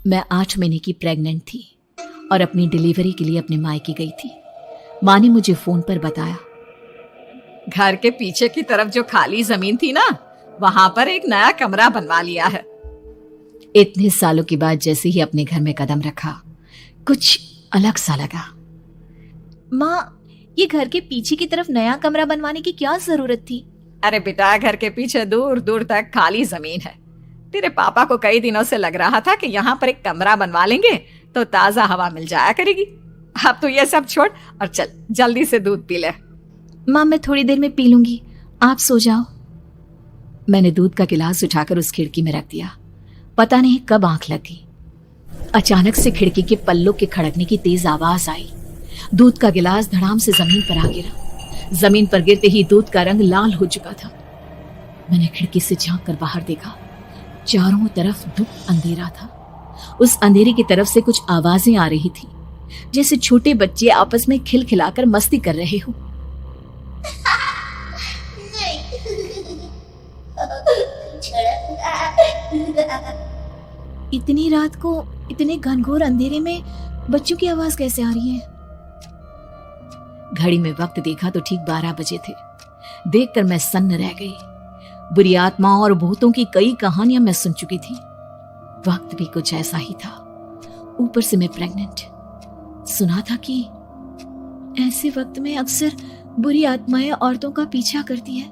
मैं 8 महीने की प्रेग्नेंट थी और अपनी डिलीवरी के लिए अपने मायके गई थी। माँ ने मुझे फोन पर बताया, घर के पीछे की तरफ जो खाली जमीन थी ना, वहां पर एक नया कमरा बनवा लिया है। इतने सालों के बाद जैसे ही अपने घर में कदम रखा, कुछ अलग सा लगा। माँ, ये घर के पीछे की तरफ नया कमरा बनवाने की क्या जरूरत थी? अरे बेटा, घर के पीछे दूर दूर तक खाली जमीन है। तेरे पापा को कई दिनों से लग रहा था कि यहाँ पर एक कमरा बनवा लेंगे तो ताजा हवा मिल जाया करेगी। अब तो ये सब छोड़ और चल जल्दी से दूध पी ले। माँ, मैं थोड़ी देर में पी लूंगी, आप सो जाओ। मैंने दूध का गिलास उठाकर उस खिड़की में रख दिया। पता नहीं कब आंख लगी, अचानक से खिड़की के पल्लों के खड़कने की तेज आवाज आई। दूध का गिलास धड़ाम से जमीन पर आ गिरा। जमीन पर गिरते ही दूध का रंग लाल हो चुका था। मैंने खिड़की से झांक कर बाहर देखा। चारों तरफ धुप अंधेरा था। उस अंधेरे की तरफ से कुछ आवाजें आ रही थी, जैसे छोटे बच्चे आपस में खिलखिलाकर मस्ती कर रहे हो। इतनी रात को इतने घनघोर अंधेरे में बच्चों की आवाज कैसे आ रही है? घड़ी में वक्त देखा तो ठीक 12 बजे थे। देखकर मैं सन्न रह गई। बुरी आत्माओं और भूतों की कई कहानियां मैं सुन चुकी थी। वक्त भी कुछ ऐसा ही था। ऊपर से मैं प्रेग्नेंट। सुना था कि ऐसे वक्त में अक्सर बुरी आत्माएं औरतों का पीछा करती है,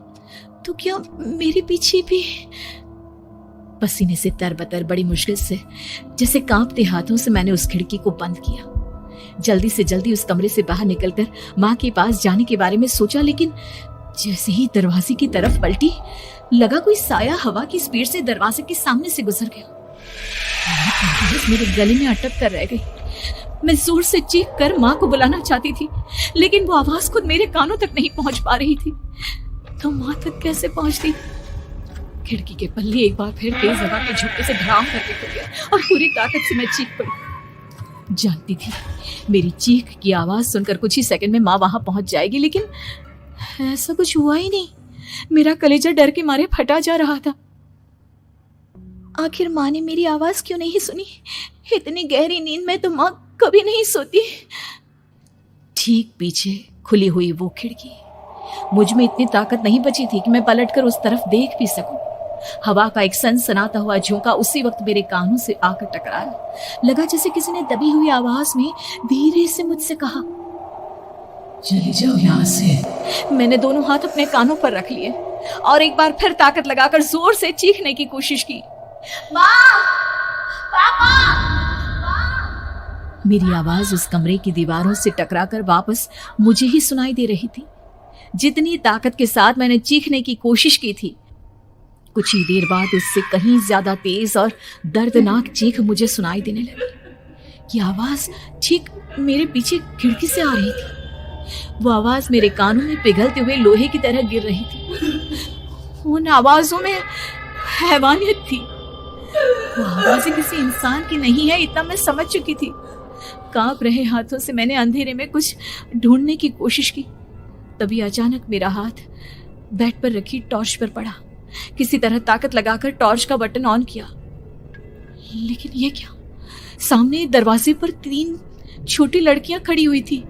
तो क्या मेरे पीछे भी? पसीने से तरबतर बड़ी मुश्किल से, जैसे कांपते हाथों से मैंने उस खिड़की को बंद किया। जल्दी से जल्दी उस कमरे से बाहर निकलकर माँ के पास जाने के बारे में सोचा, लेकिन जैसे ही दरवाजे की तरफ पलटी, लगा कोई साया हवा की स्पीड से दरवाजे के सामने से गुजर गया। मेरे गले में अटक कर रह गई। मैं जोर से चीख कर माँ को बुलाना चाहती थी, लेकिन वो आवाज खुद मेरे कानों तक नहीं पहुंच पा रही थी। तो माँ तक कैसे पहुंचती? खिड़की के पल्ले एक बार फिर तेज हवा के झोंके से धड़ाम करके खुल गया और पूरी ताकत से मैं चीख पड़ी। जानती थी मेरी चीख की आवाज सुनकर कुछ ही सेकंड में माँ वहां पहुंच जाएगी, लेकिन ऐसा कुछ हुआ ही नहीं। मेरा कलेजा डर के मारे फटा जा रहा था। आखिर माँ ने मेरी आवाज क्यों नहीं सुनी? इतनी गहरी नींद में तो माँ कभी नहीं सोती। ठीक पीछे खुली हुई वो खिड़की। मुझ में इतनी ताकत नहीं बची थी कि मैं पलटकर उस तरफ देख भी सकूं। हवा का एक सनसनाता हुआ झोंका उसी वक्त मेरे कानों से आकर टकराया। लगा जैसे किसी ने दबी हुई आवाज में धीरे से मुझसे कहा, चली जाओ यहाँ से। मैंने दोनों हाथ अपने कानों पर रख लिए और एक बार फिर ताकत लगाकर जोर से चीखने की कोशिश की। माँ! पापा! मेरी आवाज उस कमरे की दीवारों से टकराकर वापस मुझे ही सुनाई दे रही थी। जितनी ताकत के साथ मैंने चीखने की कोशिश की थी, कुछ ही देर बाद उससे कहीं ज्यादा तेज और दर्दनाक चीख मुझे सुनाई देने लगी। ये आवाज ठीक मेरे पीछे खिड़की से आ रही थी। वो आवाज मेरे कानों में पिघलते हुए लोहे की तरह गिर रही थी। उन आवाजों में हैवानियत थी। वो आवाजें किसी इंसान की नहीं है, इतना मैं समझ चुकी थी। कांप रहे हाथों से मैंने अंधेरे में कुछ ढूंढने की कोशिश की। तभी अचानक मेरा हाथ बेड पर रखी टॉर्च पर पड़ा। किसी तरह ताकत लगाकर टॉर्च का बटन ऑन किया, लेकिन ये क्या? सामने दरवाजे पर 3 छोटी लड़कियां खड़ी हुई थी।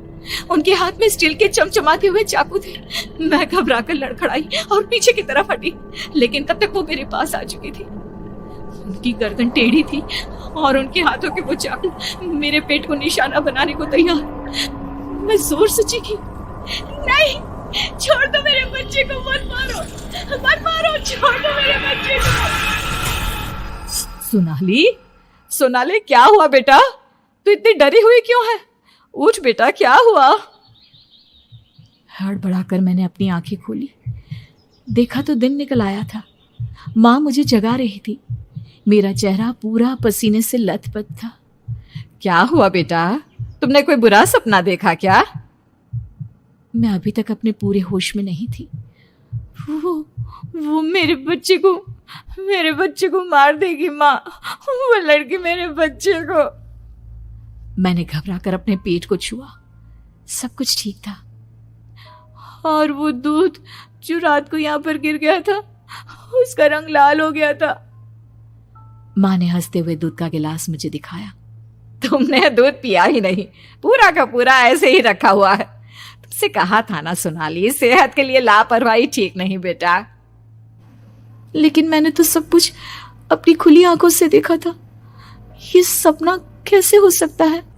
उनके हाथ में स्टील के चमचमाते हुए चाकू थे। मैं घबराकर लड़खड़ाई और पीछे की तरफ हटी, लेकिन तब तक वो मेरे पास आ चुकी थी। उनकी गर्दन टेढ़ी थी और उनके हाथों के वो चाकू मेरे पेट को निशाना बनाने को तैयार। मैं जोर से चीखी, नहीं, छोड़ दो मेरे बच्चे को, मत मारो, मत मारो, छोड़ दो मेरे बच्चे को। सोनाली, सोनाली, क्या हुआ बेटा? तू इतनी डरी हुई क्यों है? उठ बेटा, क्या हुआ? हड़बड़ाकर मैंने अपनी आंखें खोली। देखा तो दिन निकल आया था। माँ मुझे जगा रही थी। मेरा चेहरा पूरा पसीने से लथपथ था। क्या हुआ बेटा? तुमने कोई बुरा सपना देखा क्या? मैं अभी तक अपने पूरे होश में नहीं थी। वो मेरे बच्चे को मार देगी माँ। वो लड़की मेरे बच्चे को। मैंने घबराकर अपने पेट को छुआ। सब कुछ ठीक था। और वो दूध जो रात को यहाँ पर गिर गया था, उसका रंग लाल हो गया था। माँ ने हंसते हुए दूध का गिलास मुझे दिखाया। तुमने दूध पिया ही नहीं, पूरा का पूरा ऐसे ही रखा हुआ है। तुमसे कहा था ना सोनाली, सेहत के लिए लापरवाही ठीक नहीं बेटा। लेकिन मैंने तो सब कुछ अपनी खुली आंखों से देखा था। ये सपना कैसे हो सकता है?